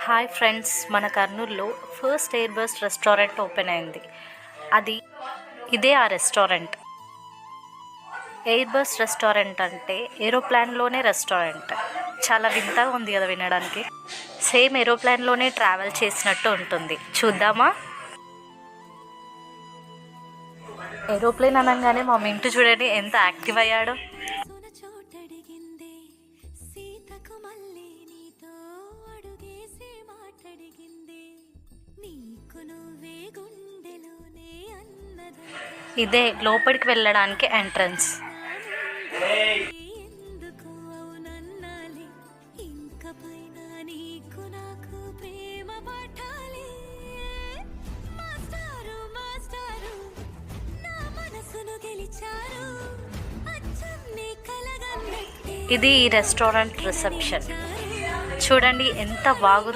Hi friends, మన కర్నూలులో first airbus restaurant open అయింది. ఇదే ఆ రెస్టారెంట్. ఎయిర్ బస్ట్ రెస్టారెంట్ అంటే ఏరోప్లాన్లోనే రెస్టారెంట్. చాలా వింతగా ఉంది కదా వినడానికి. సేమ్ ఏరోప్లాన్లోనే ట్రావెల్ చేసినట్టు ఉంటుంది. చూద్దామా? ఏరోప్లేన్ అనగానే మా మింటూ చూడండి ఎంత యాక్టివ్ అయ్యాడో. ఇదే లోపలికి వెళ్ళడానికి ఎంట్రన్స్. ఇది ఈ రెస్టారెంట్ రిసెప్షన్. చూడండి ఎంత బాగుంది.